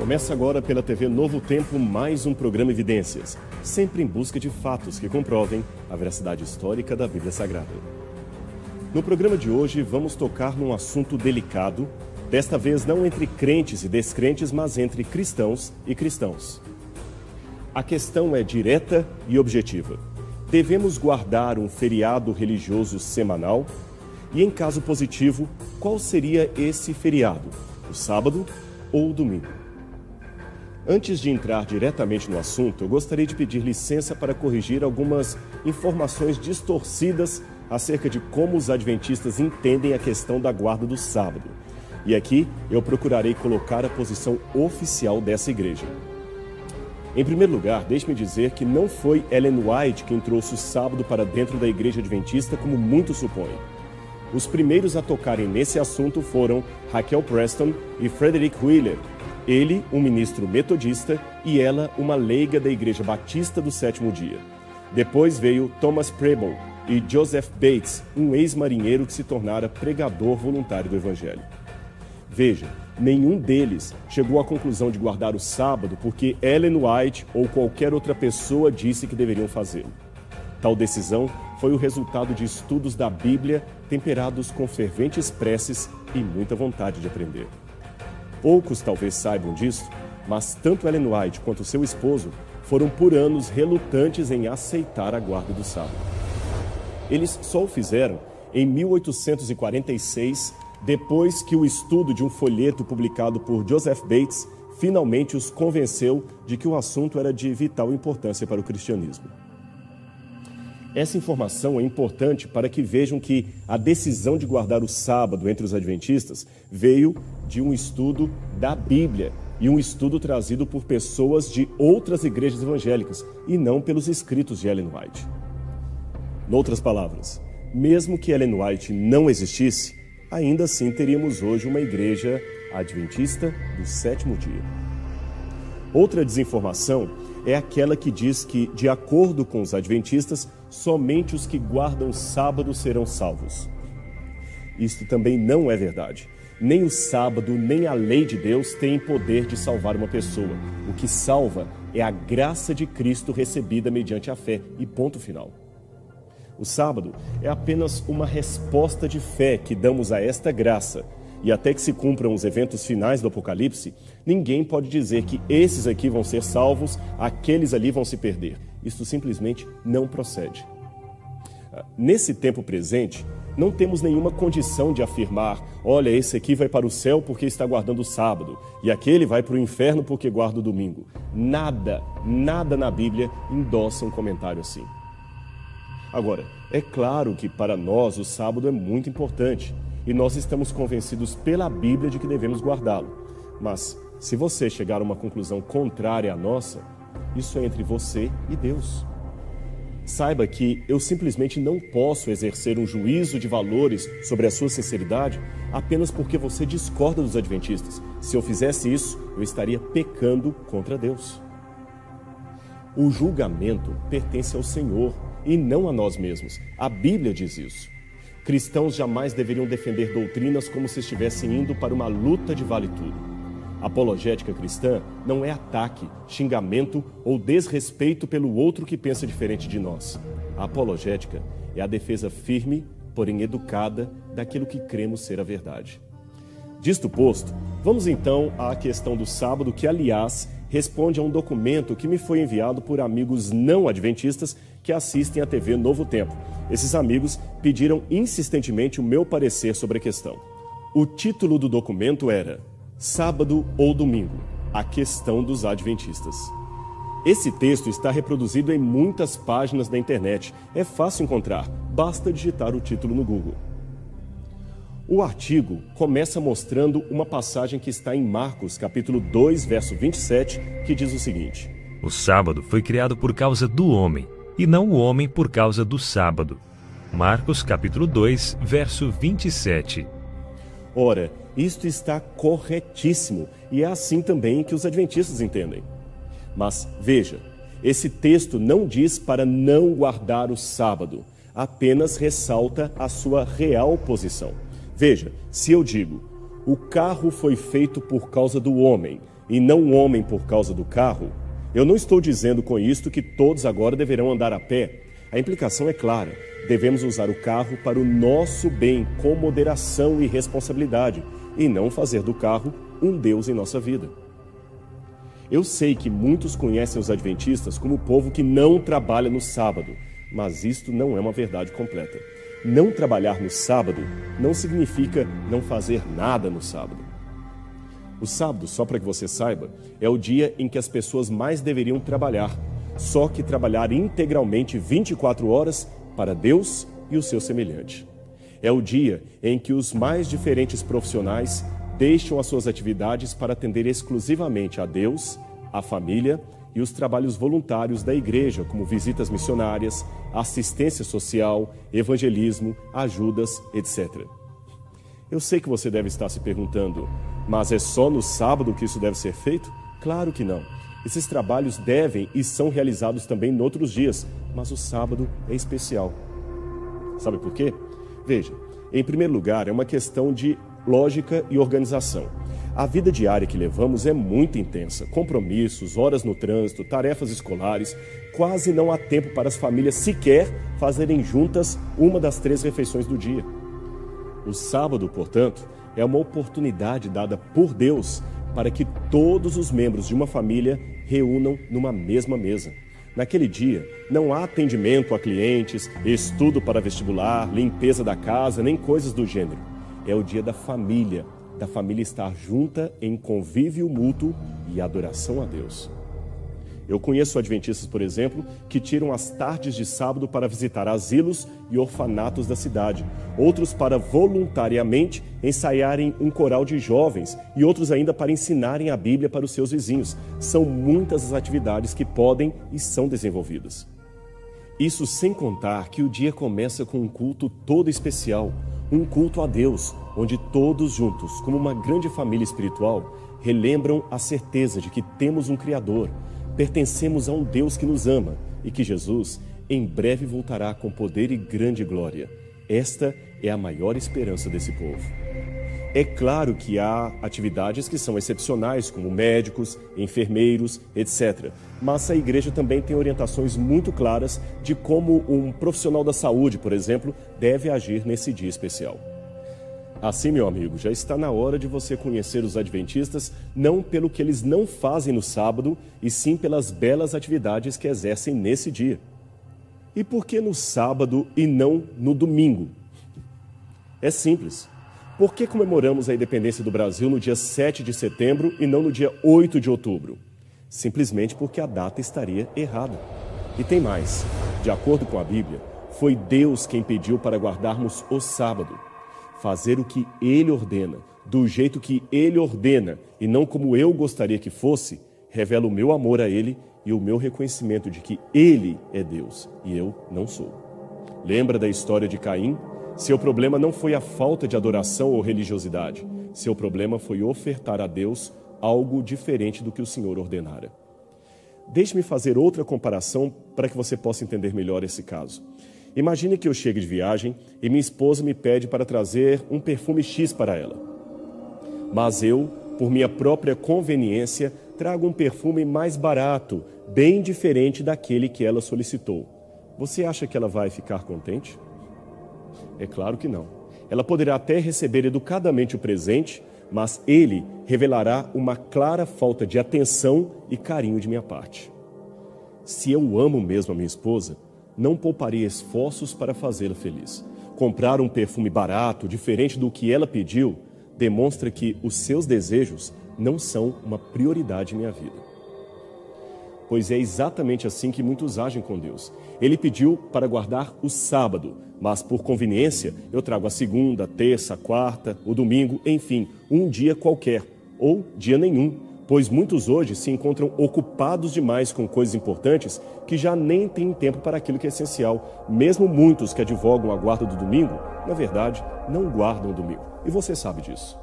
Começa agora pela TV Novo Tempo mais um programa Evidências, sempre em busca de fatos que comprovem a veracidade histórica da Bíblia Sagrada. No programa de hoje vamos tocar num assunto delicado, desta vez não entre crentes e descrentes, mas entre cristãos e cristãos. A questão é direta e objetiva. Devemos guardar um feriado religioso semanal? E em caso positivo, qual seria esse feriado? O sábado ou o domingo? Antes de entrar diretamente no assunto, eu gostaria de pedir licença para corrigir algumas informações distorcidas acerca de como os adventistas entendem a questão da guarda do sábado. E aqui eu procurarei colocar a posição oficial dessa igreja. Em primeiro lugar, deixe-me dizer que não foi Ellen White quem trouxe o sábado para dentro da igreja adventista, como muitos supõem. Os primeiros a tocarem nesse assunto foram Raquel Preston e Frederick Wheeler, ele um ministro metodista e ela uma leiga da Igreja Batista do Sétimo Dia. Depois veio Thomas Preble e Joseph Bates, um ex-marinheiro que se tornara pregador voluntário do Evangelho. Veja, nenhum deles chegou à conclusão de guardar o sábado porque Ellen White ou qualquer outra pessoa disse que deveriam fazê-lo. Tal decisão foi o resultado de estudos da Bíblia temperados com ferventes preces e muita vontade de aprender. Poucos talvez saibam disso, mas tanto Ellen White quanto seu esposo foram por anos relutantes em aceitar a guarda do sábado. Eles só o fizeram em 1846, depois que o estudo de um folheto publicado por Joseph Bates finalmente os convenceu de que o assunto era de vital importância para o cristianismo. Essa informação é importante para que vejam que a decisão de guardar o sábado entre os adventistas veio de um estudo da Bíblia e um estudo trazido por pessoas de outras igrejas evangélicas e não pelos escritos de Ellen White. Em outras palavras, mesmo que Ellen White não existisse, ainda assim teríamos hoje uma igreja adventista do sétimo dia. Outra desinformação é aquela que diz que, de acordo com os adventistas, somente os que guardam o sábado serão salvos. Isto também não é verdade. Nem o sábado, nem a lei de Deus têm poder de salvar uma pessoa. O que salva é a graça de Cristo recebida mediante a fé, e ponto final. O sábado é apenas uma resposta de fé que damos a esta graça. E até que se cumpram os eventos finais do Apocalipse, ninguém pode dizer que esses aqui vão ser salvos, aqueles ali vão se perder. Isso simplesmente não procede. Nesse tempo presente, não temos nenhuma condição de afirmar: olha, esse aqui vai para o céu porque está guardando o sábado, e aquele vai para o inferno porque guarda o domingo. Nada na Bíblia endossa um comentário assim. Agora, é claro que para nós o sábado é muito importante, e nós estamos convencidos pela Bíblia de que devemos guardá-lo. Mas, se você chegar a uma conclusão contrária à nossa, isso é entre você e Deus. Saiba que eu simplesmente não posso exercer um juízo de valores sobre a sua sinceridade apenas porque você discorda dos adventistas. Se eu fizesse isso, eu estaria pecando contra Deus. O julgamento pertence ao Senhor e não a nós mesmos. A Bíblia diz isso. Cristãos jamais deveriam defender doutrinas como se estivessem indo para uma luta de vale-tudo. Apologética cristã não é ataque, xingamento ou desrespeito pelo outro que pensa diferente de nós. A apologética é a defesa firme, porém educada, daquilo que cremos ser a verdade. Disto posto, vamos então à questão do sábado, que, aliás, responde a um documento que me foi enviado por amigos não adventistas que assistem à TV Novo Tempo. Esses amigos pediram insistentemente o meu parecer sobre a questão. O título do documento era Sábado ou Domingo? A questão dos adventistas. Esse texto está reproduzido em muitas páginas da internet. É fácil encontrar, basta digitar o título no Google. O artigo começa mostrando uma passagem que está em Marcos, capítulo 2, verso 27, que diz o seguinte: O sábado foi criado por causa do homem, e não o homem por causa do sábado. Marcos, capítulo 2, verso 27. Ora, isto está corretíssimo, e é assim também que os adventistas entendem. Mas, veja, esse texto não diz para não guardar o sábado, apenas ressalta a sua real posição. Veja, se eu digo, o carro foi feito por causa do homem e não o homem por causa do carro, eu não estou dizendo com isto que todos agora deverão andar a pé. A implicação é clara. Devemos usar o carro para o nosso bem, com moderação e responsabilidade, e não fazer do carro um Deus em nossa vida. Eu sei que muitos conhecem os adventistas como o povo que não trabalha no sábado, mas isto não é uma verdade completa. Não trabalhar no sábado não significa não fazer nada no sábado. O sábado, só para que você saiba, é o dia em que as pessoas mais deveriam trabalhar, só que trabalhar integralmente 24 horas para Deus e o seu semelhante. É o dia em que os mais diferentes profissionais deixam as suas atividades para atender exclusivamente a Deus, a família e os trabalhos voluntários da igreja, como visitas missionárias, assistência social, evangelismo, ajudas, etc. Eu sei que você deve estar se perguntando, mas é só no sábado que isso deve ser feito? Claro que não. Esses trabalhos devem e são realizados também em outros dias, mas o sábado é especial. Sabe por quê? Veja, em primeiro lugar, é uma questão de lógica e organização. A vida diária que levamos é muito intensa. Compromissos, horas no trânsito, tarefas escolares. Quase não há tempo para as famílias sequer fazerem juntas uma das 3 refeições do dia. O sábado, portanto, é uma oportunidade dada por Deus para que todos os membros de uma família reúnam numa mesma mesa. Naquele dia, não há atendimento a clientes, estudo para vestibular, limpeza da casa, nem coisas do gênero. É o dia da família estar junta em convívio mútuo e adoração a Deus. Eu conheço adventistas, por exemplo, que tiram as tardes de sábado para visitar asilos e orfanatos da cidade, outros para voluntariamente ensaiarem um coral de jovens e outros ainda para ensinarem a Bíblia para os seus vizinhos. São muitas as atividades que podem e são desenvolvidas. Isso sem contar que o dia começa com um culto todo especial, um culto a Deus, onde todos juntos, como uma grande família espiritual, relembram a certeza de que temos um Criador, pertencemos a um Deus que nos ama e que Jesus em breve voltará com poder e grande glória. Esta é a maior esperança desse povo. É claro que há atividades que são excepcionais, como médicos, enfermeiros, etc. Mas a igreja também tem orientações muito claras de como um profissional da saúde, por exemplo, deve agir nesse dia especial. Assim, meu amigo, já está na hora de você conhecer os adventistas não pelo que eles não fazem no sábado, e sim pelas belas atividades que exercem nesse dia. E por que no sábado e não no domingo? É simples. Por que comemoramos a independência do Brasil no dia 7 de setembro e não no dia 8 de outubro? Simplesmente porque a data estaria errada. E tem mais. De acordo com a Bíblia, foi Deus quem pediu para guardarmos o sábado. Fazer o que Ele ordena, do jeito que Ele ordena, e não como eu gostaria que fosse, revela o meu amor a Ele e o meu reconhecimento de que Ele é Deus e eu não sou. Lembra da história de Caim? Seu problema não foi a falta de adoração ou religiosidade. Seu problema foi ofertar a Deus algo diferente do que o Senhor ordenara. Deixe-me fazer outra comparação para que você possa entender melhor esse caso. Imagine que eu chegue de viagem e minha esposa me pede para trazer um perfume X para ela. Mas eu, por minha própria conveniência, trago um perfume mais barato, bem diferente daquele que ela solicitou. Você acha que ela vai ficar contente? É claro que não. Ela poderá até receber educadamente o presente, mas ele revelará uma clara falta de atenção e carinho de minha parte. Se eu amo mesmo a minha esposa, não pouparia esforços para fazê-la feliz. Comprar um perfume barato, diferente do que ela pediu, demonstra que os seus desejos não são uma prioridade em minha vida. Pois é exatamente assim que muitos agem com Deus. Ele pediu para guardar o sábado, mas por conveniência eu trago a segunda, a terça, a quarta, o domingo, enfim, um dia qualquer, ou dia nenhum. Pois muitos hoje se encontram ocupados demais com coisas importantes que já nem têm tempo para aquilo que é essencial. Mesmo muitos que advogam a guarda do domingo, na verdade, não guardam o domingo. E você sabe disso.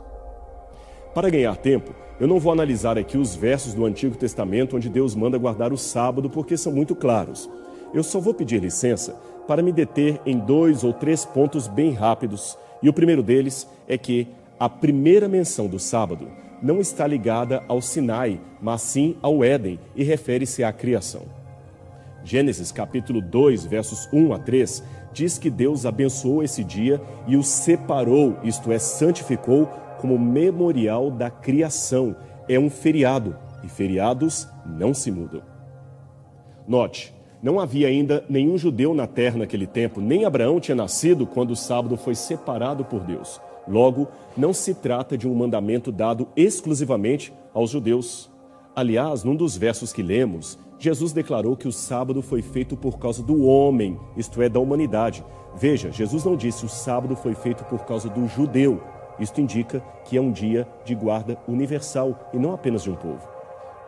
Para ganhar tempo, eu não vou analisar aqui os versos do Antigo Testamento onde Deus manda guardar o sábado, porque são muito claros. Eu só vou pedir licença para me deter em 2 ou 3 pontos bem rápidos. E o primeiro deles é que A primeira menção do sábado não está ligada ao Sinai, mas sim ao Éden e refere-se à criação. Gênesis capítulo 2, versos 1 a 3, diz que Deus abençoou esse dia e o separou, isto é, santificou, como memorial da criação. É um feriado, e feriados não se mudam. Note, não havia ainda nenhum judeu na terra naquele tempo, nem Abraão tinha nascido quando o sábado foi separado por Deus. Logo, não se trata de um mandamento dado exclusivamente aos judeus. Aliás, num dos versos que lemos, Jesus declarou que o sábado foi feito por causa do homem, isto é, da humanidade. Veja, Jesus não disse o sábado foi feito por causa do judeu. Isto indica que é um dia de guarda universal e não apenas de um povo.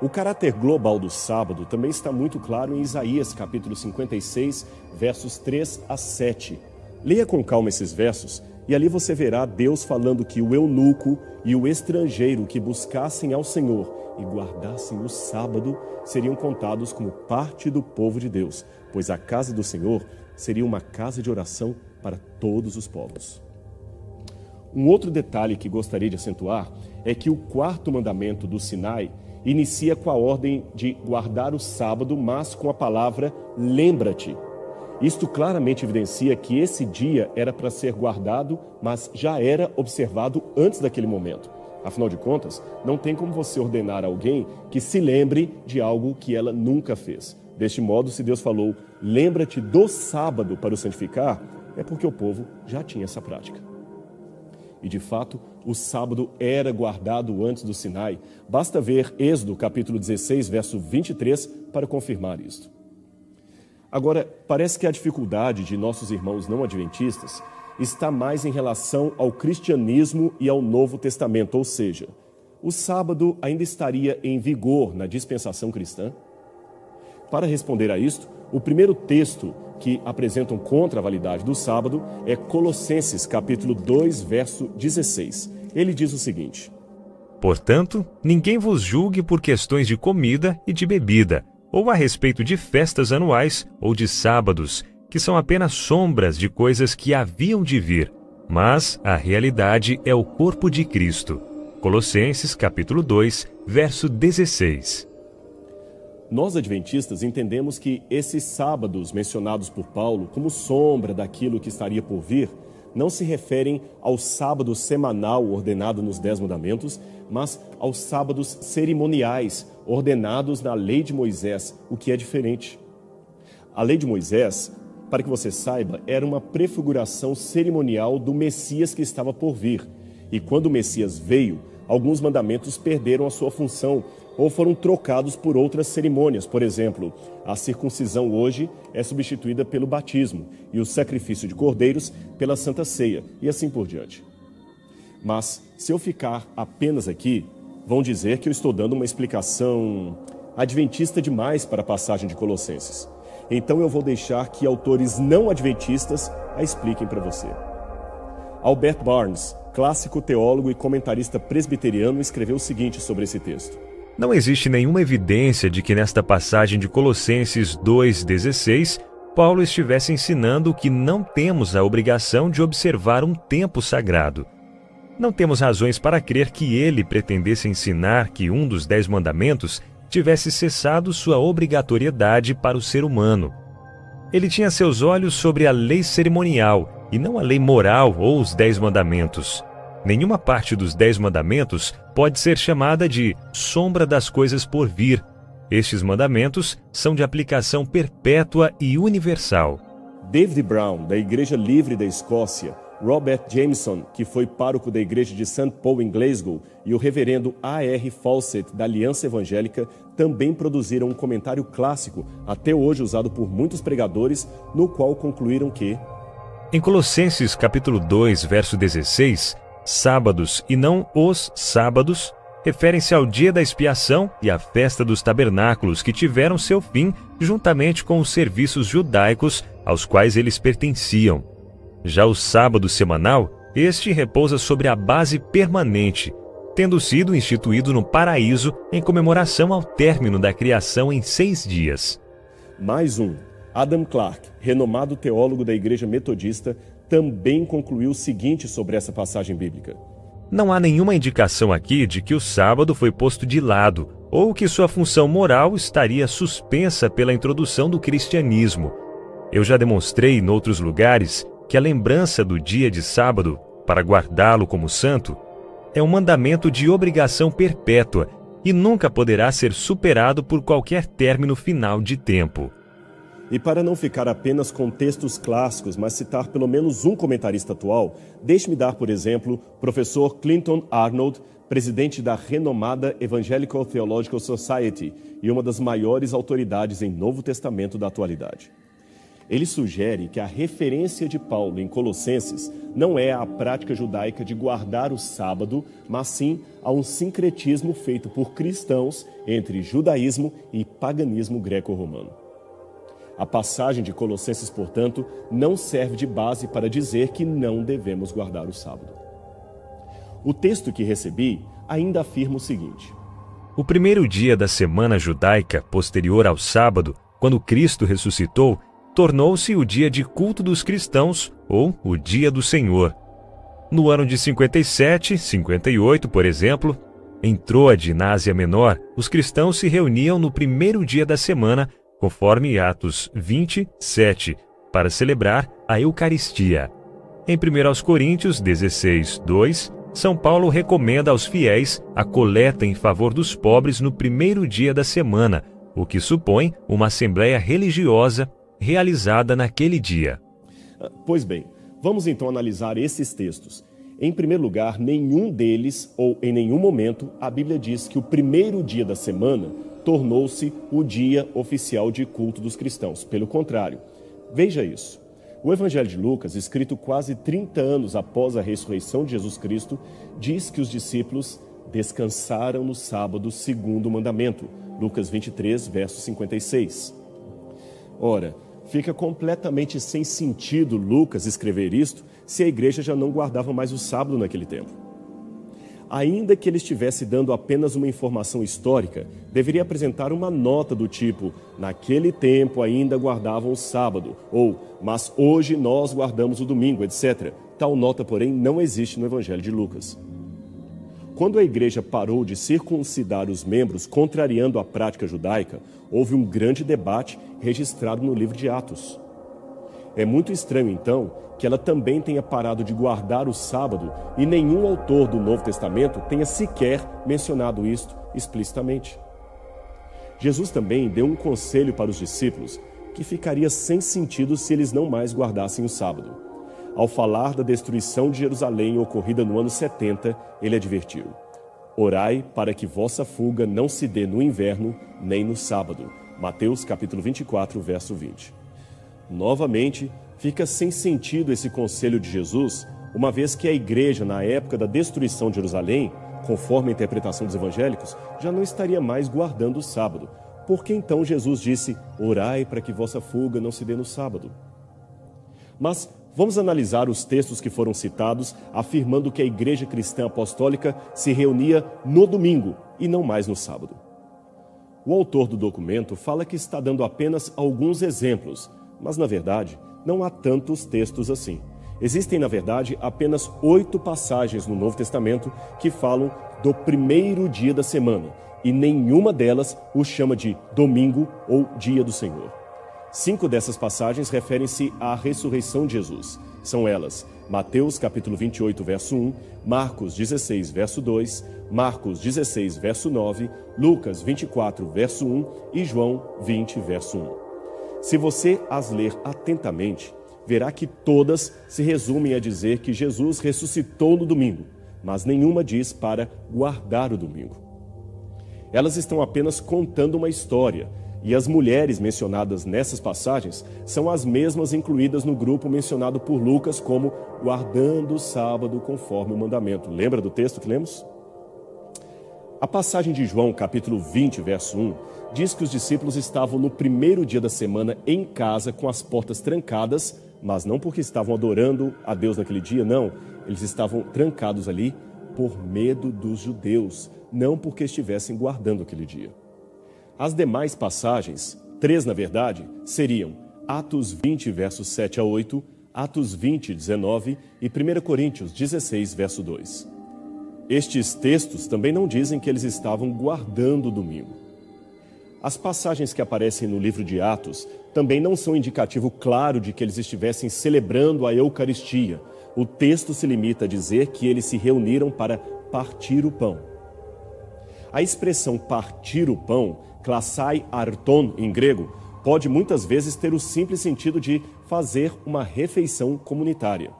O caráter global do sábado também está muito claro em Isaías, capítulo 56, versos 3 a 7. Leia com calma esses versos e ali você verá Deus falando que o eunuco e o estrangeiro que buscassem ao Senhor e guardassem o sábado seriam contados como parte do povo de Deus, pois a casa do Senhor seria uma casa de oração para todos os povos. Um outro detalhe que gostaria de acentuar é que o quarto mandamento do Sinai inicia com a ordem de guardar o sábado, mas com a palavra lembra-te. Isto claramente evidencia que esse dia era para ser guardado, mas já era observado antes daquele momento. Afinal de contas, não tem como você ordenar a alguém que se lembre de algo que ela nunca fez. Deste modo, se Deus falou, lembra-te do sábado para o santificar, é porque o povo já tinha essa prática. E de fato, o sábado era guardado antes do Sinai. Basta ver Êxodo, capítulo 16, verso 23, para confirmar isto. Agora, parece que a dificuldade de nossos irmãos não adventistas está mais em relação ao cristianismo e ao Novo Testamento, ou seja, o sábado ainda estaria em vigor na dispensação cristã? Para responder a isto, o primeiro texto que apresentam contra a validade do sábado é Colossenses, capítulo 2, verso 16. Ele diz o seguinte: Portanto, ninguém vos julgue por questões de comida e de bebida, ou a respeito de festas anuais ou de sábados, que são apenas sombras de coisas que haviam de vir, mas a realidade é o corpo de Cristo. Colossenses, capítulo 2, verso 16. Nós, adventistas, entendemos que esses sábados mencionados por Paulo como sombra daquilo que estaria por vir, não se referem ao sábado semanal ordenado nos 10 mandamentos, mas aos sábados cerimoniais ordenados na lei de Moisés, o que é diferente. A lei de Moisés, para que você saiba, era uma prefiguração cerimonial do Messias que estava por vir. E quando o Messias veio, alguns mandamentos perderam a sua função ou foram trocados por outras cerimônias. Por exemplo, a circuncisão hoje é substituída pelo batismo e o sacrifício de cordeiros pela Santa Ceia e assim por diante. Mas, se eu ficar apenas aqui, vão dizer que eu estou dando uma explicação adventista demais para a passagem de Colossenses. Então eu vou deixar que autores não adventistas a expliquem para você. Albert Barnes, clássico teólogo e comentarista presbiteriano, escreveu o seguinte sobre esse texto: Não existe nenhuma evidência de que nesta passagem de Colossenses 2,16, Paulo estivesse ensinando que não temos a obrigação de observar um tempo sagrado. Não temos razões para crer que ele pretendesse ensinar que um dos 10 mandamentos tivesse cessado sua obrigatoriedade para o ser humano. Ele tinha seus olhos sobre a lei cerimonial e não a lei moral ou os 10 mandamentos. Nenhuma parte dos 10 mandamentos pode ser chamada de sombra das coisas por vir. Estes mandamentos são de aplicação perpétua e universal. David Brown, da Igreja Livre da Escócia, Robert Jameson, que foi pároco da Igreja de St. Paul em Glasgow, e o reverendo A.R. Fawcett, da Aliança Evangélica, também produziram um comentário clássico, até hoje usado por muitos pregadores, no qual concluíram que, em Colossenses capítulo 2, verso 16, sábados e não os sábados referem-se ao dia da expiação e à festa dos tabernáculos que tiveram seu fim juntamente com os serviços judaicos aos quais eles pertenciam. Já o sábado semanal, este repousa sobre a base permanente, tendo sido instituído no paraíso em comemoração ao término da criação em 6 dias. Mais um, Adam Clarke, renomado teólogo da Igreja Metodista, também concluiu o seguinte sobre essa passagem bíblica: Não há nenhuma indicação aqui de que o sábado foi posto de lado ou que sua função moral estaria suspensa pela introdução do cristianismo. Eu já demonstrei em outros lugares que a lembrança do dia de sábado, para guardá-lo como santo, é um mandamento de obrigação perpétua e nunca poderá ser superado por qualquer término final de tempo. E para não ficar apenas com textos clássicos, mas citar pelo menos um comentarista atual, deixe-me dar, por exemplo, o professor Clinton Arnold, presidente da renomada Evangelical Theological Society e uma das maiores autoridades em Novo Testamento da atualidade. Ele sugere que a referência de Paulo em Colossenses não é à prática judaica de guardar o sábado, mas sim a um sincretismo feito por cristãos entre judaísmo e paganismo greco-romano. A passagem de Colossenses, portanto, não serve de base para dizer que não devemos guardar o sábado. O texto que recebi ainda afirma o seguinte: o primeiro dia da semana judaica, posterior ao sábado, quando Cristo ressuscitou, tornou-se o dia de culto dos cristãos, ou o dia do Senhor. No ano de 57, 58, por exemplo, em Troade, na Ásia Menor, os cristãos se reuniam no primeiro dia da semana, conforme Atos 27, para celebrar a Eucaristia. Em 1 Coríntios 16, 2, São Paulo recomenda aos fiéis a coleta em favor dos pobres no primeiro dia da semana, o que supõe uma assembleia religiosa realizada naquele dia. Pois bem, vamos então analisar esses textos. Em primeiro lugar, nenhum deles, ou em nenhum momento, a Bíblia diz que o primeiro dia da semana tornou-se o dia oficial de culto dos cristãos. Pelo contrário, veja isso. O Evangelho de Lucas, escrito quase 30 anos após a ressurreição de Jesus Cristo, diz que os discípulos descansaram no sábado segundo o mandamento. Lucas 23, verso 56. Ora, fica completamente sem sentido Lucas escrever isto se a igreja já não guardava mais o sábado naquele tempo. Ainda que ele estivesse dando apenas uma informação histórica, deveria apresentar uma nota do tipo: naquele tempo ainda guardavam o sábado, ou mas hoje nós guardamos o domingo, etc. Tal nota, porém, não existe no Evangelho de Lucas. Quando a igreja parou de circuncidar os membros, contrariando a prática judaica, houve um grande debate registrado no livro de Atos. É muito estranho, então, que ela também tenha parado de guardar o sábado e nenhum autor do Novo Testamento tenha sequer mencionado isto explicitamente. Jesus também deu um conselho para os discípulos que ficaria sem sentido se eles não mais guardassem o sábado. Ao falar da destruição de Jerusalém ocorrida no ano 70, ele advertiu: orai para que vossa fuga não se dê no inverno nem no sábado. Mateus capítulo 24, verso 20. Novamente, fica sem sentido esse conselho de Jesus, uma vez que a igreja, na época da destruição de Jerusalém, conforme a interpretação dos evangélicos, já não estaria mais guardando o sábado. Por que então Jesus disse: orai para que vossa fuga não se dê no sábado? Mas vamos analisar os textos que foram citados, afirmando que a igreja cristã apostólica se reunia no domingo e não mais no sábado. O autor do documento fala que está dando apenas alguns exemplos, mas na verdade não há tantos textos assim. Existem, na verdade, apenas 8 passagens no Novo Testamento que falam do primeiro dia da semana, e nenhuma delas o chama de domingo ou dia do Senhor. 5 dessas passagens referem-se à ressurreição de Jesus. São elas: Mateus capítulo 28, verso 1, Marcos 16, verso 2, Marcos 16, verso 9, Lucas 24, verso 1 e João 20, verso 1. Se você as ler atentamente, verá que todas se resumem a dizer que Jesus ressuscitou no domingo, mas nenhuma diz para guardar o domingo. Elas estão apenas contando uma história, e as mulheres mencionadas nessas passagens são as mesmas incluídas no grupo mencionado por Lucas como guardando o sábado conforme o mandamento. Lembra do texto que lemos? A passagem de João, capítulo 20, verso 1, diz que os discípulos estavam no primeiro dia da semana em casa com as portas trancadas, mas não porque estavam adorando a Deus naquele dia, não. Eles estavam trancados ali por medo dos judeus, não porque estivessem guardando aquele dia. As demais passagens, 3 na verdade, seriam Atos 20, versos 7 a 8, Atos 20, 19 e 1 Coríntios 16, verso 2. Estes textos também não dizem que eles estavam guardando o domingo. As passagens que aparecem no livro de Atos também não são indicativo claro de que eles estivessem celebrando a Eucaristia. O texto se limita a dizer que eles se reuniram para partir o pão. A expressão partir o pão, klassai arton em grego, pode muitas vezes ter o simples sentido de fazer uma refeição comunitária.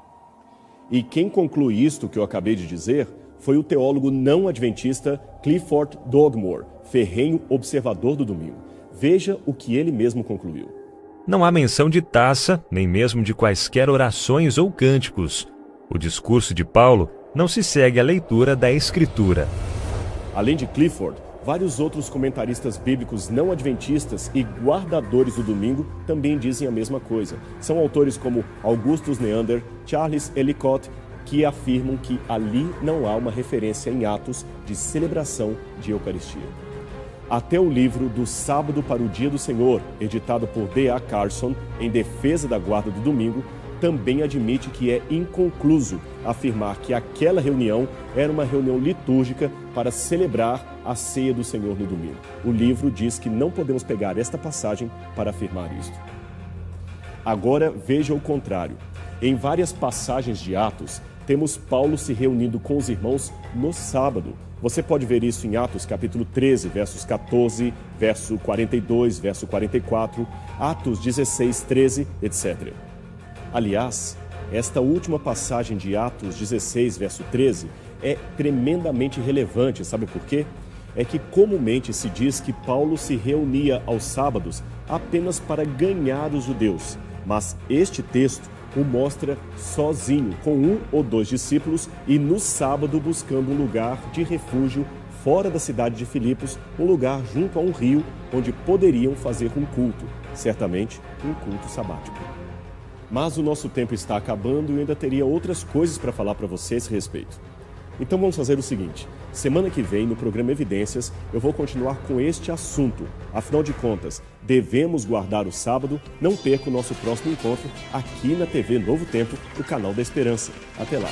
E quem conclui isto que eu acabei de dizer foi o teólogo não adventista Clifford Dogmore, ferrenho observador do domingo. Veja o que ele mesmo concluiu. Não há menção de taça, nem mesmo de quaisquer orações ou cânticos. O discurso de Paulo não se segue à leitura da Escritura. Além de Clifford, vários outros comentaristas bíblicos não adventistas e guardadores do domingo também dizem a mesma coisa. São autores como Augustus Neander, Charles Ellicott, que afirmam que ali não há uma referência em Atos de celebração de Eucaristia. Até o livro Do Sábado para o Dia do Senhor, editado por D.A. Carson, em defesa da guarda do domingo, também admite que é inconcluso afirmar que aquela reunião era uma reunião litúrgica para celebrar a ceia do Senhor no domingo. O livro diz que não podemos pegar esta passagem para afirmar isto. Agora veja o contrário. Em várias passagens de Atos, temos Paulo se reunindo com os irmãos no sábado. Você pode ver isso em Atos capítulo 13, versos 14, verso 42, verso 44, Atos 16, 13, etc. Aliás, esta última passagem de Atos 16, verso 13, é tremendamente relevante, sabe por quê? É que comumente se diz que Paulo se reunia aos sábados apenas para ganhar os judeus, mas este texto o mostra sozinho, com um ou dois discípulos e no sábado buscando um lugar de refúgio fora da cidade de Filipos, um lugar junto a um rio onde poderiam fazer um culto, certamente um culto sabático. Mas o nosso tempo está acabando e eu ainda teria outras coisas para falar para você a esse respeito. Então vamos fazer o seguinte, semana que vem no programa Evidências eu vou continuar com este assunto. Afinal de contas, devemos guardar o sábado, não perca o nosso próximo encontro aqui na TV Novo Tempo, o canal da Esperança. Até lá!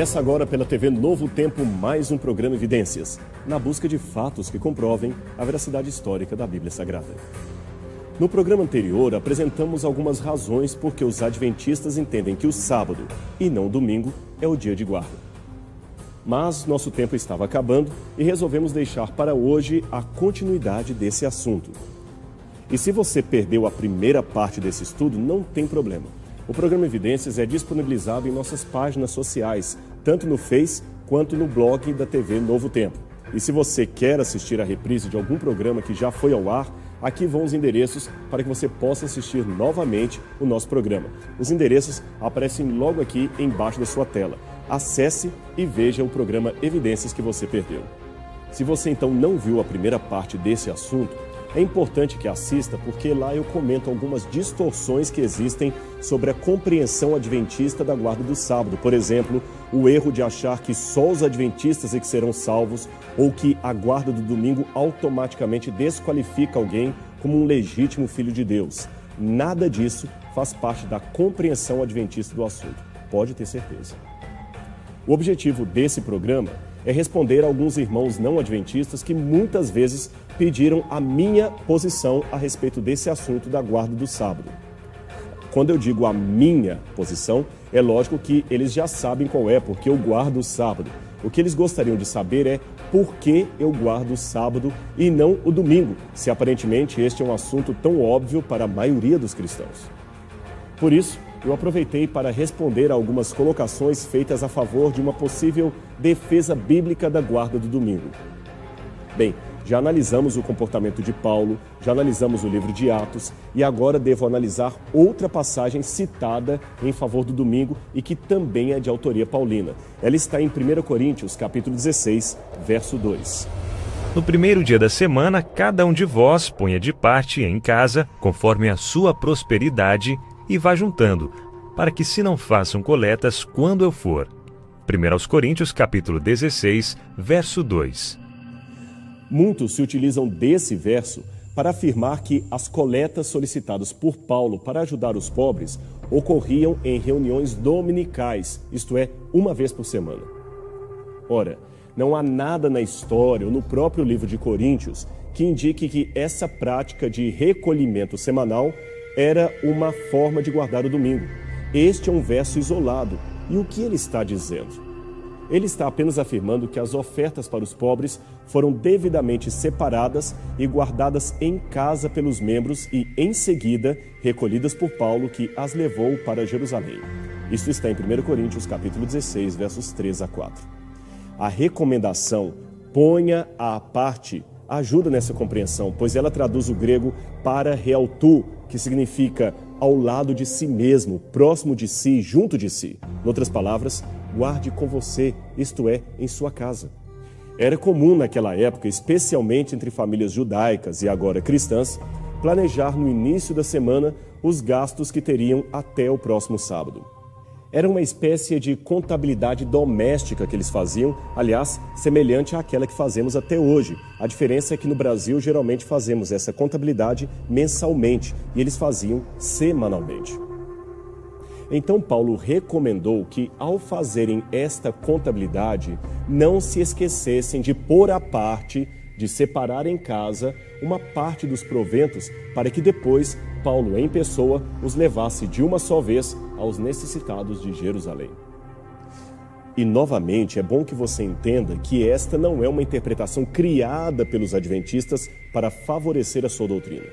Começa agora pela TV Novo Tempo mais um programa Evidências, na busca de fatos que comprovem a veracidade histórica da Bíblia Sagrada. No programa anterior, apresentamos algumas razões por que os adventistas entendem que o sábado, e não o domingo, é o dia de guarda. Mas nosso tempo estava acabando e resolvemos deixar para hoje a continuidade desse assunto. E se você perdeu a primeira parte desse estudo, não tem problema. O programa Evidências é disponibilizado em nossas páginas sociais, tanto no Face quanto no blog da TV Novo Tempo. E se você quer assistir a reprise de algum programa que já foi ao ar, aqui vão os endereços para que você possa assistir novamente o nosso programa. Os endereços aparecem logo aqui embaixo da sua tela. Acesse e veja o programa Evidências que você perdeu. Se você então não viu a primeira parte desse assunto, é importante que assista porque lá eu comento algumas distorções que existem sobre a compreensão adventista da guarda do sábado. Por exemplo, o erro de achar que só os adventistas é que serão salvos ou que a guarda do domingo automaticamente desqualifica alguém como um legítimo filho de Deus. Nada disso faz parte da compreensão adventista do assunto, pode ter certeza. O objetivo desse programa é responder a alguns irmãos não adventistas que muitas vezes pediram a minha posição a respeito desse assunto da guarda do sábado. Quando eu digo a minha posição, é lógico que eles já sabem qual é, porque eu guardo o sábado. O que eles gostariam de saber é por que eu guardo o sábado e não o domingo, se aparentemente este é um assunto tão óbvio para a maioria dos cristãos. Por isso, eu aproveitei para responder a algumas colocações feitas a favor de uma possível defesa bíblica da guarda do domingo. Bem, já analisamos o comportamento de Paulo, já analisamos o livro de Atos e agora devo analisar outra passagem citada em favor do domingo e que também é de autoria paulina. Ela está em 1 Coríntios, capítulo 16, verso 2. No primeiro dia da semana, cada um de vós ponha de parte em casa, conforme a sua prosperidade, e vá juntando, para que se não façam coletas quando eu for. 1 Coríntios, capítulo 16, verso 2. Muitos se utilizam desse verso para afirmar que as coletas solicitadas por Paulo para ajudar os pobres ocorriam em reuniões dominicais, isto é, uma vez por semana. Ora, não há nada na história ou no próprio livro de Coríntios que indique que essa prática de recolhimento semanal era uma forma de guardar o domingo. Este é um verso isolado. E o que ele está dizendo? Ele está apenas afirmando que as ofertas para os pobres foram devidamente separadas e guardadas em casa pelos membros e, em seguida, recolhidas por Paulo, que as levou para Jerusalém. Isso está em 1 Coríntios, capítulo 16, versos 3 a 4. A recomendação, ponha à parte, ajuda nessa compreensão, pois ela traduz o grego para realtu, que significa ao lado de si mesmo, próximo de si, junto de si. Em outras palavras, guarde com você, isto é, em sua casa. Era comum naquela época, especialmente entre famílias judaicas e agora cristãs, planejar no início da semana os gastos que teriam até o próximo sábado. Era uma espécie de contabilidade doméstica que eles faziam, aliás, semelhante àquela que fazemos até hoje. A diferença é que no Brasil geralmente fazemos essa contabilidade mensalmente e eles faziam semanalmente. Então Paulo recomendou que, ao fazerem esta contabilidade, não se esquecessem de pôr à parte, de separar em casa uma parte dos proventos para que depois Paulo, em pessoa, os levasse de uma só vez aos necessitados de Jerusalém. E, novamente, é bom que você entenda que esta não é uma interpretação criada pelos adventistas para favorecer a sua doutrina.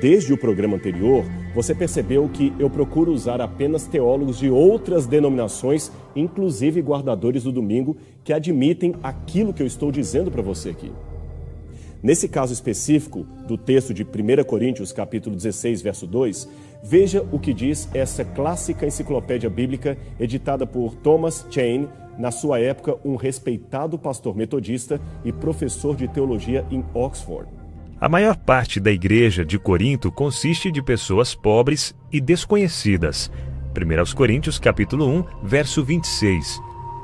Desde o programa anterior, você percebeu que eu procuro usar apenas teólogos de outras denominações, inclusive guardadores do domingo, que admitem aquilo que eu estou dizendo para você aqui. Nesse caso específico do texto de 1 Coríntios, capítulo 16, verso 2, veja o que diz essa clássica enciclopédia bíblica editada por Thomas Chain, na sua época um respeitado pastor metodista e professor de teologia em Oxford. A maior parte da igreja de Corinto consiste de pessoas pobres e desconhecidas. 1 Coríntios, capítulo 1, verso 26.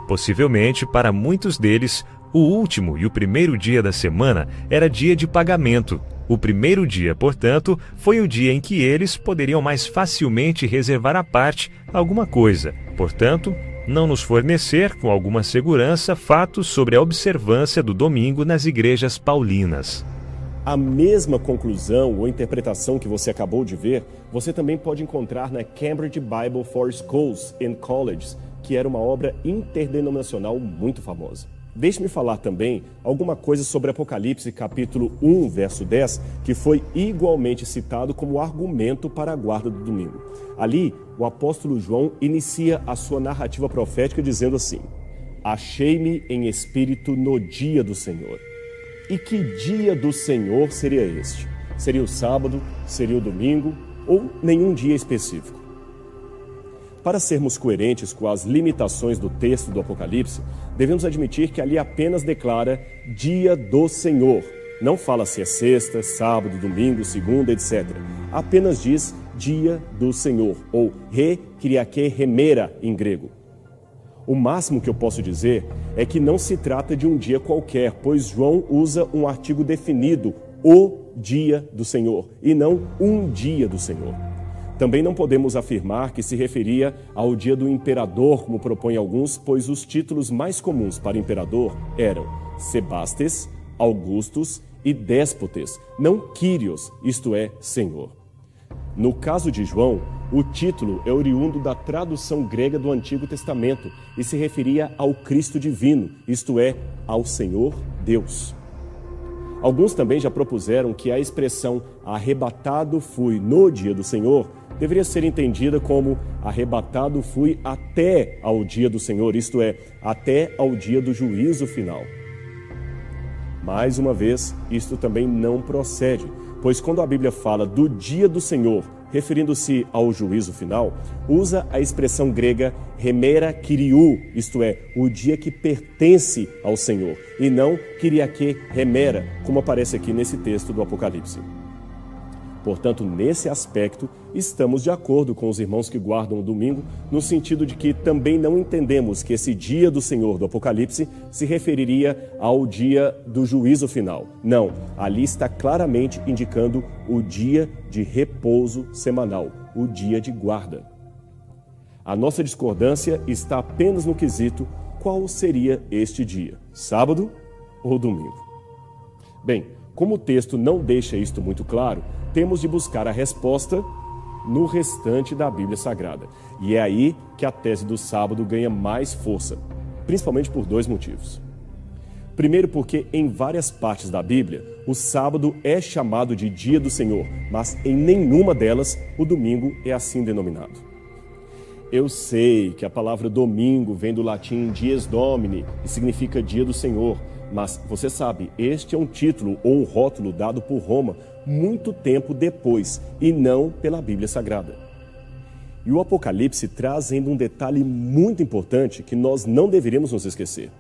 Possivelmente, para muitos deles, o último e o primeiro dia da semana era dia de pagamento. O primeiro dia, portanto, foi o dia em que eles poderiam mais facilmente reservar à parte alguma coisa. Portanto, não nos fornecer com alguma segurança fatos sobre a observância do domingo nas igrejas paulinas. A mesma conclusão ou interpretação que você acabou de ver, você também pode encontrar na Cambridge Bible for Schools and Colleges, que era uma obra interdenominacional muito famosa. Deixe-me falar também alguma coisa sobre Apocalipse, capítulo 1, verso 10, que foi igualmente citado como argumento para a guarda do domingo. Ali, o apóstolo João inicia a sua narrativa profética dizendo assim: achei-me em espírito no dia do Senhor. E que dia do Senhor seria este? Seria o sábado? Seria o domingo? Ou nenhum dia específico? Para sermos coerentes com as limitações do texto do Apocalipse, devemos admitir que ali apenas declara dia do Senhor. Não fala se é sexta, sábado, domingo, segunda, etc. Apenas diz dia do Senhor, ou re kyriake hemera em grego. O máximo que eu posso dizer é que não se trata de um dia qualquer, pois João usa um artigo definido, o dia do Senhor, e não um dia do Senhor. Também não podemos afirmar que se referia ao dia do imperador, como propõem alguns, pois os títulos mais comuns para imperador eram Sebastes, Augustus e Déspotes, não Quírios, isto é, Senhor. No caso de João, O título é oriundo da tradução grega do Antigo Testamento e se referia ao Cristo divino, isto é, ao Senhor Deus. Alguns também já propuseram que a expressão arrebatado fui no dia do Senhor deveria ser entendida como arrebatado fui até ao dia do Senhor, isto é, até ao dia do juízo final. Mais uma vez, isto também não procede, pois quando a Bíblia fala do dia do Senhor, referindo-se ao juízo final, usa a expressão grega remera kyriou, isto é, o dia que pertence ao Senhor, e não kyriake remera, como aparece aqui nesse texto do Apocalipse. Portanto, nesse aspecto, estamos de acordo com os irmãos que guardam o domingo, no sentido de que também não entendemos que esse dia do Senhor do Apocalipse se referiria ao dia do juízo final. Não, ali está claramente indicando o dia de repouso semanal, o dia de guarda. A nossa discordância está apenas no quesito qual seria este dia, sábado ou domingo. Bem, como o texto não deixa isto muito claro, temos de buscar a resposta no restante da Bíblia Sagrada. E é aí que a tese do sábado ganha mais força, principalmente por dois motivos. Primeiro, porque em várias partes da Bíblia, o sábado é chamado de dia do Senhor, mas em nenhuma delas o domingo é assim denominado. Eu sei que a palavra domingo vem do latim dies domini e significa dia do Senhor, mas você sabe, este é um título ou um rótulo dado por Roma muito tempo depois e não pela Bíblia Sagrada. E o Apocalipse traz ainda um detalhe muito importante que nós não deveríamos nos esquecer.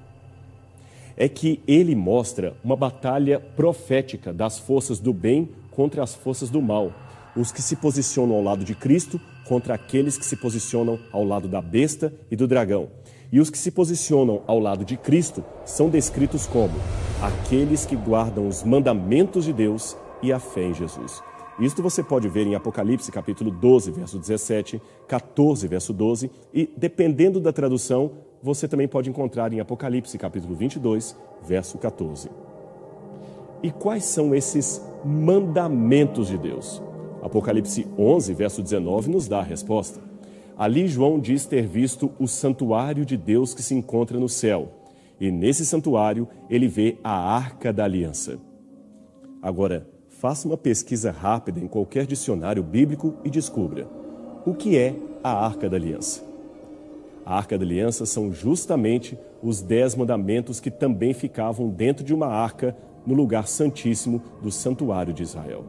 É que ele mostra uma batalha profética das forças do bem contra as forças do mal, os que se posicionam ao lado de Cristo contra aqueles que se posicionam ao lado da besta e do dragão. E os que se posicionam ao lado de Cristo são descritos como aqueles que guardam os mandamentos de Deus e a fé em Jesus. Isto você pode ver em Apocalipse capítulo 12, verso 17, 14, verso 12 e, dependendo da tradução, você também pode encontrar em Apocalipse capítulo 22, verso 14. E quais são esses mandamentos de Deus? Apocalipse 11, verso 19 nos dá a resposta. Ali João diz ter visto o santuário de Deus que se encontra no céu. E nesse santuário ele vê a Arca da Aliança. Agora, faça uma pesquisa rápida em qualquer dicionário bíblico e descubra o que é a Arca da Aliança. A Arca da Aliança são justamente os 10 mandamentos que também ficavam dentro de uma arca no lugar santíssimo do santuário de Israel.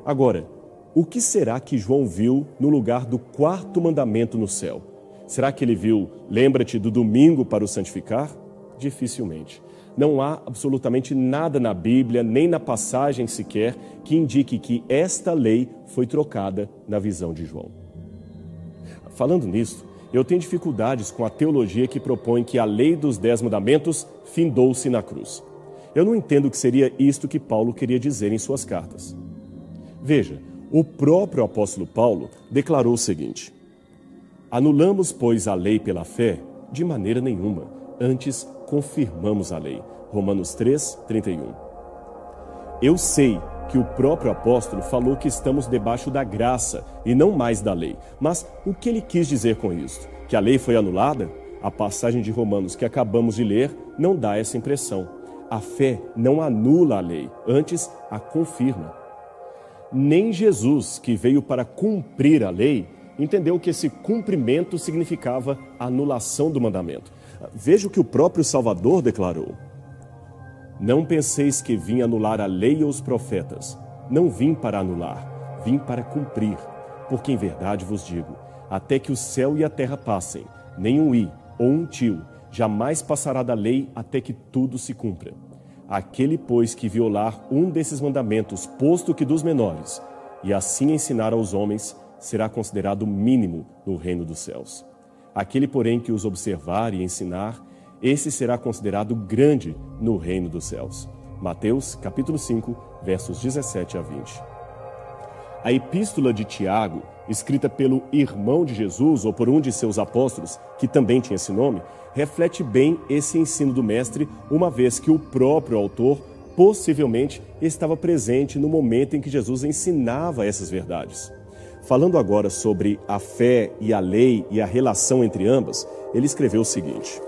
Agora, o que será que João viu no lugar do 4º mandamento no céu? Será que ele viu, lembra-te do domingo para o santificar? Dificilmente. Não há absolutamente nada na Bíblia, nem na passagem sequer, que indique que esta lei foi trocada na visão de João. Falando nisso, eu tenho dificuldades com a teologia que propõe que a lei dos 10 mandamentos findou-se na cruz. Eu não entendo que seria isto que Paulo queria dizer em suas cartas. Veja, o próprio apóstolo Paulo declarou o seguinte: anulamos, pois, a lei pela fé? De maneira nenhuma. Antes, confirmamos a lei. Romanos 3, 31. Eu sei que o próprio apóstolo falou que estamos debaixo da graça e não mais da lei. Mas o que ele quis dizer com isso? Que a lei foi anulada? A passagem de Romanos que acabamos de ler não dá essa impressão. A fé não anula a lei, antes a confirma. Nem Jesus, que veio para cumprir a lei, entendeu que esse cumprimento significava a anulação do mandamento. Veja o que o próprio Salvador declarou. Não penseis que vim anular a lei ou os profetas. Não vim para anular, vim para cumprir. Porque em verdade vos digo, até que o céu e a terra passem, nem um i ou um tio jamais passará da lei até que tudo se cumpra. Aquele, pois, que violar um desses mandamentos, posto que dos menores, e assim ensinar aos homens, será considerado mínimo no reino dos céus. Aquele, porém, que os observar e ensinar, esse será considerado grande no reino dos céus. Mateus, capítulo 5, versos 17 a 20. A epístola de Tiago, escrita pelo irmão de Jesus ou por um de seus apóstolos, que também tinha esse nome, reflete bem esse ensino do mestre, uma vez que o próprio autor possivelmente estava presente no momento em que Jesus ensinava essas verdades. falando agora sobre a fé e a lei e a relação entre ambas, ele escreveu o seguinte: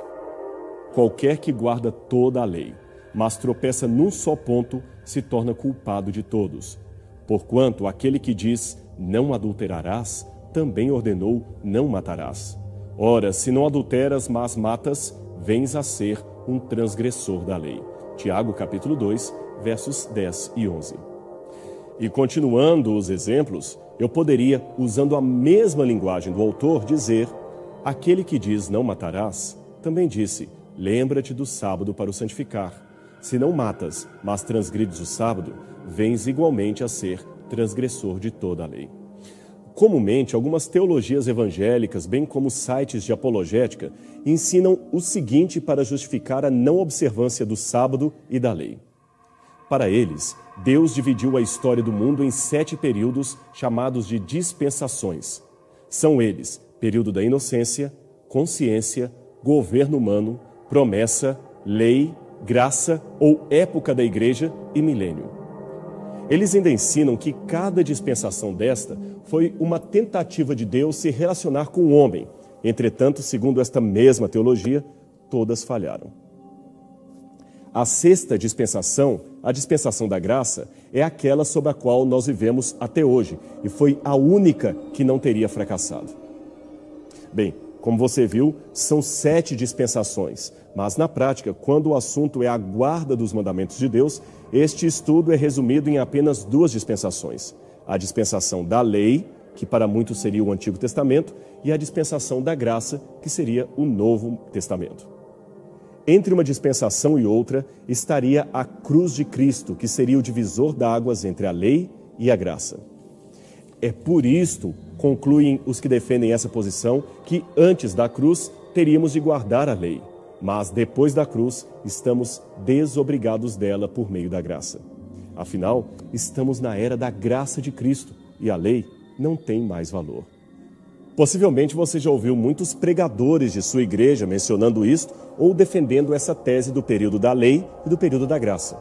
qualquer que guarda toda a lei, mas tropeça num só ponto, se torna culpado de todos. Porquanto aquele que diz, não adulterarás, também ordenou, não matarás. Ora, se não adulteras, mas matas, vens a ser um transgressor da lei. Tiago, capítulo 2, versos 10 e 11. E continuando os exemplos, eu poderia, usando a mesma linguagem do autor, dizer: aquele que diz não matarás, também disse, lembra-te do sábado para o santificar. Se não matas, mas transgrides o sábado, vens igualmente a ser transgressor de toda a lei. Comumente, algumas teologias evangélicas, bem como sites de apologética, ensinam o seguinte para justificar a não observância do sábado e da lei. Para eles, Deus dividiu a história do mundo em 7 períodos chamados de dispensações. São eles: período da inocência, consciência, governo humano, promessa, lei, graça ou época da igreja e milênio. Eles ainda ensinam que cada dispensação desta foi uma tentativa de Deus se relacionar com o homem. Entretanto, segundo esta mesma teologia, todas falharam. A 6ª dispensação, a dispensação da graça, é aquela sob a qual nós vivemos até hoje e foi a única que não teria fracassado. Bem, como você viu, são 7 dispensações, mas na prática, quando o assunto é a guarda dos mandamentos de Deus, este estudo é resumido em apenas 2 dispensações. A dispensação da lei, que para muitos seria o Antigo Testamento, e a dispensação da graça, que seria o Novo Testamento. Entre uma dispensação e outra estaria a cruz de Cristo, que seria o divisor d'águas entre a lei e a graça. É por isto, concluem os que defendem essa posição, que antes da cruz teríamos de guardar a lei, mas depois da cruz estamos desobrigados dela por meio da graça. Afinal, estamos na era da graça de Cristo e a lei não tem mais valor. Possivelmente você já ouviu muitos pregadores de sua igreja mencionando isto ou defendendo essa tese do período da lei e do período da graça.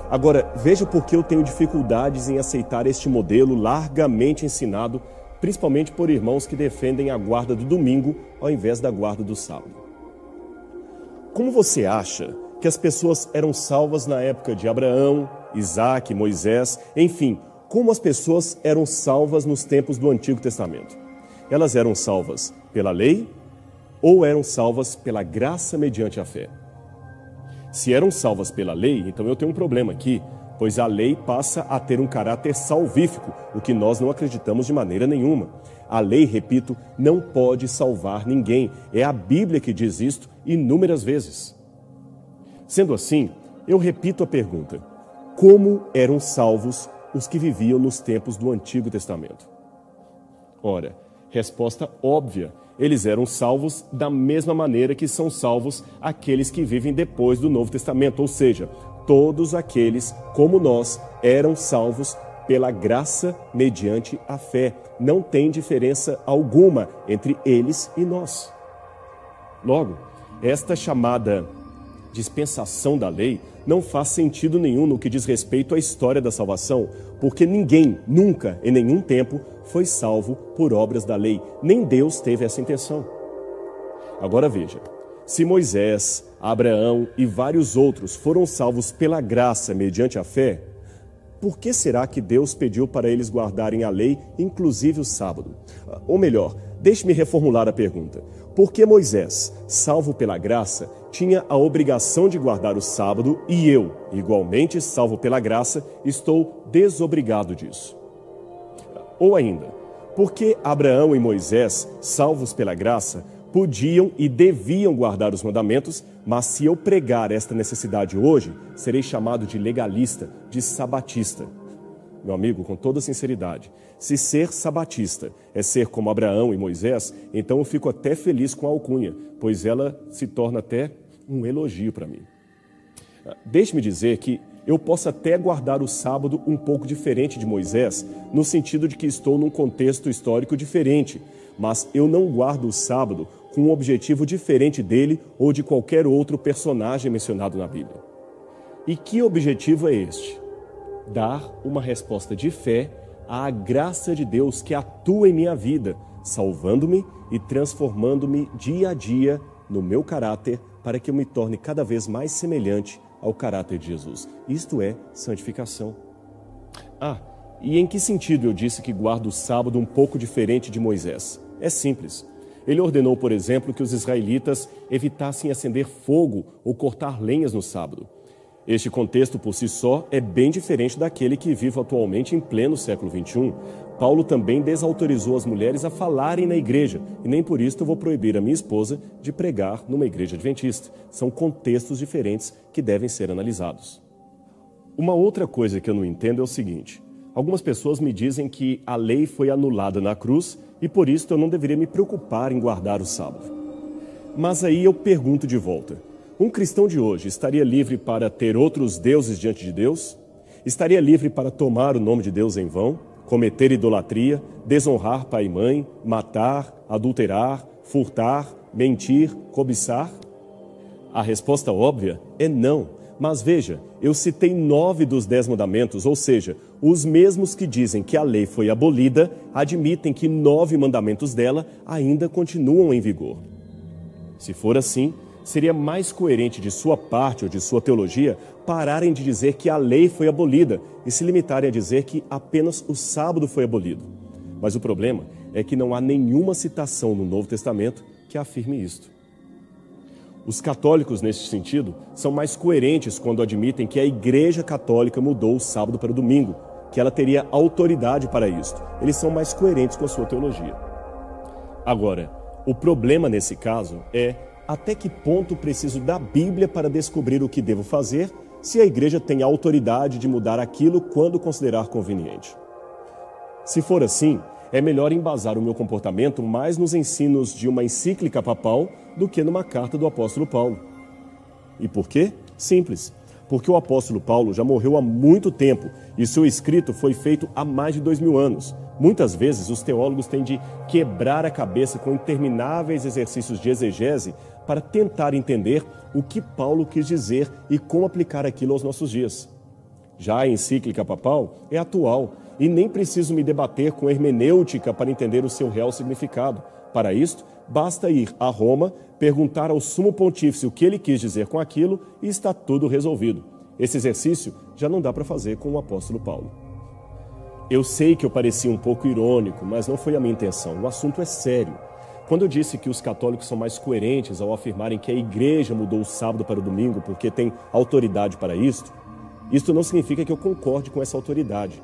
Agora, veja por que eu tenho dificuldades em aceitar este modelo largamente ensinado, principalmente por irmãos que defendem a guarda do domingo ao invés da guarda do sábado. Como você acha que as pessoas eram salvas na época de Abraão, Isaac, Moisés, enfim, como as pessoas eram salvas nos tempos do Antigo Testamento? Elas eram salvas pela lei ou eram salvas pela graça mediante a fé? Se eram salvas pela lei, então eu tenho um problema aqui, pois a lei passa a ter um caráter salvífico, o que nós não acreditamos de maneira nenhuma. A lei, repito, não pode salvar ninguém. É a Bíblia que diz isto inúmeras vezes. Sendo assim, eu repito a pergunta: como eram salvos os que viviam nos tempos do Antigo Testamento? Ora, resposta óbvia: eles eram salvos da mesma maneira que são salvos aqueles que vivem depois do Novo Testamento, ou seja, todos aqueles, como nós, eram salvos pela graça mediante a fé. Não tem diferença alguma entre eles e nós. Logo, esta chamada dispensação da lei não faz sentido nenhum no que diz respeito à história da salvação, porque ninguém, nunca, em nenhum tempo, foi salvo por obras da lei. Nem Deus teve essa intenção. Agora veja, se Moisés, Abraão e vários outros foram salvos pela graça mediante a fé, por que será que Deus pediu para eles guardarem a lei, inclusive o sábado? Ou melhor, deixe-me reformular a pergunta. Por que Moisés, salvo pela graça, tinha a obrigação de guardar o sábado e eu, igualmente salvo pela graça, estou desobrigado disso? Ou ainda, por que Abraão e Moisés, salvos pela graça, podiam e deviam guardar os mandamentos, mas se eu pregar esta necessidade hoje, serei chamado de legalista, de sabatista? Meu amigo, com toda sinceridade, se ser sabatista é ser como Abraão e Moisés, então eu fico até feliz com a alcunha, pois ela se torna até um elogio para mim. Deixe-me dizer que eu posso até guardar o sábado um pouco diferente de Moisés, no sentido de que estou num contexto histórico diferente, mas eu não guardo o sábado com um objetivo diferente dele ou de qualquer outro personagem mencionado na Bíblia. E que objetivo é este? Dar uma resposta de fé à graça de Deus que atua em minha vida, salvando-me e transformando-me dia a dia no meu caráter para que eu me torne cada vez mais semelhante ao caráter de Jesus. Isto é santificação. E em que sentido eu disse que guardo o sábado um pouco diferente de Moisés? É simples. Ele ordenou, por exemplo, que os israelitas evitassem acender fogo ou cortar lenhas no sábado. Este contexto por si só é bem diferente daquele que vive atualmente em pleno século XXI. Paulo também desautorizou as mulheres a falarem na igreja, e nem por isso eu vou proibir a minha esposa de pregar numa igreja adventista. São contextos diferentes que devem ser analisados. Uma outra coisa que eu não entendo é o seguinte: algumas pessoas me dizem que a lei foi anulada na cruz e por isso eu não deveria me preocupar em guardar o sábado. Mas aí eu pergunto de volta: um cristão de hoje estaria livre para ter outros deuses diante de Deus? Estaria livre para tomar o nome de Deus em vão, cometer idolatria, desonrar pai e mãe, matar, adulterar, furtar, mentir, cobiçar? A resposta óbvia é não. Mas veja, eu citei 9 dos 10 mandamentos, ou seja, os mesmos que dizem que a lei foi abolida, admitem que 9 mandamentos dela ainda continuam em vigor. Se for assim, seria mais coerente de sua parte ou de sua teologia pararem de dizer que a lei foi abolida e se limitarem a dizer que apenas o sábado foi abolido. Mas o problema é que não há nenhuma citação no Novo Testamento que afirme isto. Os católicos, nesse sentido, são mais coerentes quando admitem que a Igreja Católica mudou o sábado para o domingo, que ela teria autoridade para isto. Eles são mais coerentes com a sua teologia. Agora, o problema nesse caso é até que ponto preciso da Bíblia para descobrir o que devo fazer, se a Igreja tem a autoridade de mudar aquilo quando considerar conveniente. Se for assim, é melhor embasar o meu comportamento mais nos ensinos de uma encíclica papal do que numa carta do apóstolo Paulo. E por quê? Simples. Porque o apóstolo Paulo já morreu há muito tempo e seu escrito foi feito há mais de 2000 anos. Muitas vezes os teólogos têm de quebrar a cabeça com intermináveis exercícios de exegese para tentar entender o que Paulo quis dizer e como aplicar aquilo aos nossos dias. Já a encíclica papal é atual e nem preciso me debater com hermenêutica para entender o seu real significado. Para isto, basta ir a Roma, perguntar ao sumo pontífice o que ele quis dizer com aquilo e está tudo resolvido. Esse exercício já não dá para fazer com o apóstolo Paulo. Eu sei que eu parecia um pouco irônico, mas não foi a minha intenção. O assunto é sério. Quando eu disse que os católicos são mais coerentes ao afirmarem que a igreja mudou o sábado para o domingo porque tem autoridade para isto não significa que eu concorde com essa autoridade.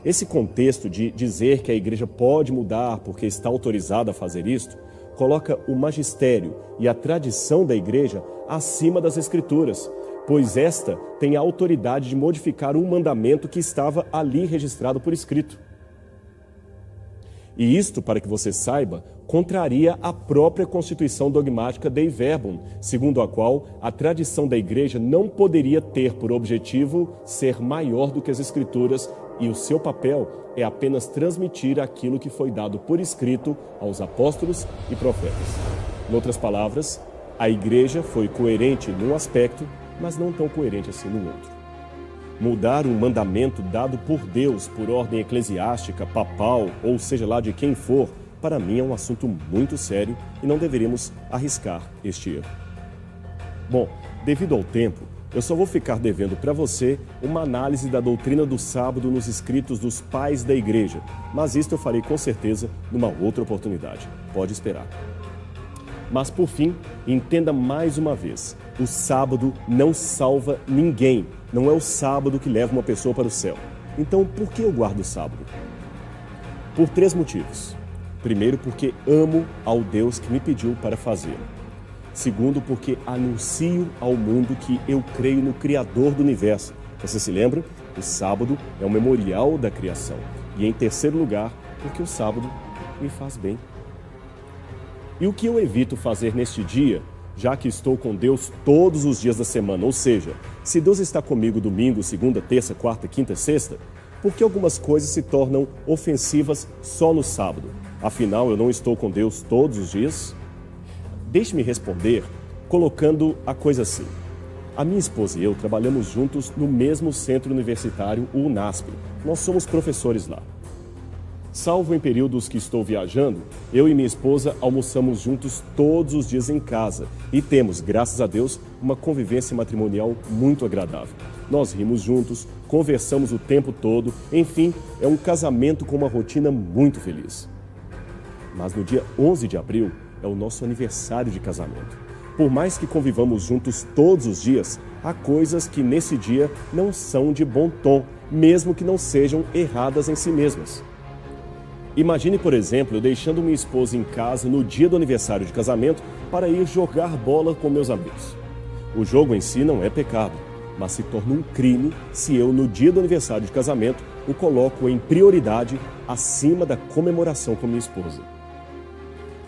Esse contexto de dizer que a igreja pode mudar porque está autorizada a fazer isto, coloca o magistério e a tradição da igreja acima das escrituras, pois esta tem a autoridade de modificar um mandamento que estava ali registrado por escrito. E isto, para que você saiba, contraria a própria constituição dogmática Dei Verbum, segundo a qual a tradição da igreja não poderia ter por objetivo ser maior do que as escrituras e o seu papel é apenas transmitir aquilo que foi dado por escrito aos apóstolos e profetas. Em outras palavras, a igreja foi coerente num aspecto, mas não tão coerente assim no outro. Mudar um mandamento dado por Deus por ordem eclesiástica, papal, ou seja lá de quem for, para mim é um assunto muito sério e não deveríamos arriscar este erro. Bom, devido ao tempo, eu só vou ficar devendo para você uma análise da doutrina do sábado nos escritos dos pais da igreja, mas isto eu farei com certeza numa outra oportunidade. Pode esperar. Mas por fim, entenda mais uma vez, o sábado não salva ninguém. Não é o sábado que leva uma pessoa para o céu. Então, por que eu guardo o sábado? Por 3 motivos. Primeiro, porque amo ao Deus que me pediu para fazê-lo. Segundo, porque anuncio ao mundo que eu creio no Criador do Universo. Você se lembra? O sábado é um memorial da criação. E em terceiro lugar, porque o sábado me faz bem. E o que eu evito fazer neste dia, já que estou com Deus todos os dias da semana? Ou seja, se Deus está comigo domingo, segunda, terça, quarta, quinta, sexta, por que algumas coisas se tornam ofensivas só no sábado? Afinal, eu não estou com Deus todos os dias? Deixe-me responder colocando a coisa assim. A minha esposa e eu trabalhamos juntos no mesmo centro universitário, o UNASP. Nós somos professores lá. Salvo em períodos que estou viajando, eu e minha esposa almoçamos juntos todos os dias em casa e temos, graças a Deus, uma convivência matrimonial muito agradável. Nós rimos juntos, conversamos o tempo todo, enfim, é um casamento com uma rotina muito feliz. Mas no dia 11 de abril é o nosso aniversário de casamento. Por mais que convivamos juntos todos os dias, há coisas que nesse dia não são de bom tom, mesmo que não sejam erradas em si mesmas. Imagine, por exemplo, eu deixando minha esposa em casa no dia do aniversário de casamento para ir jogar bola com meus amigos. O jogo em si não é pecado, mas se torna um crime se eu, no dia do aniversário de casamento, o coloco em prioridade acima da comemoração com minha esposa.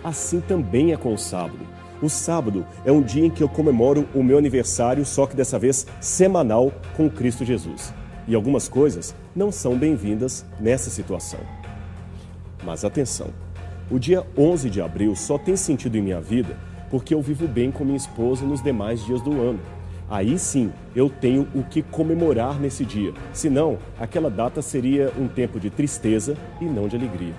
Assim também é com o sábado. O sábado é um dia em que eu comemoro o meu aniversário, só que dessa vez semanal, com Cristo Jesus. E algumas coisas não são bem-vindas nessa situação. Mas atenção, o dia 11 de abril só tem sentido em minha vida porque eu vivo bem com minha esposa nos demais dias do ano. Aí sim, eu tenho o que comemorar nesse dia. Senão, aquela data seria um tempo de tristeza e não de alegria.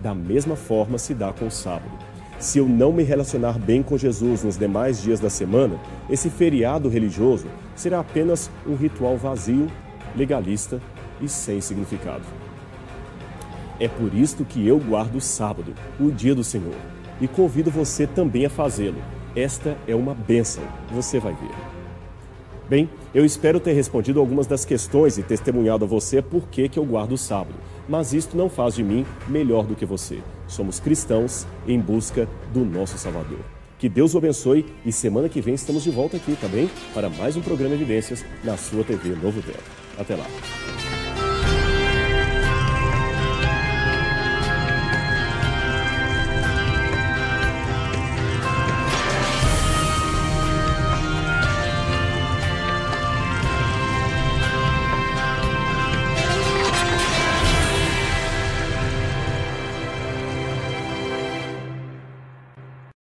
Da mesma forma se dá com o sábado. Se eu não me relacionar bem com Jesus nos demais dias da semana, esse feriado religioso será apenas um ritual vazio, legalista e sem significado. É por isto que eu guardo o sábado, o dia do Senhor, e convido você também a fazê-lo. Esta é uma bênção, você vai ver. Bem, eu espero ter respondido algumas das questões e testemunhado a você por que eu guardo o sábado, mas isto não faz de mim melhor do que você. Somos cristãos em busca do nosso Salvador. Que Deus o abençoe e semana que vem estamos de volta aqui, tá bem? Para mais um programa Evidências na sua TV Novo Tempo. Até lá.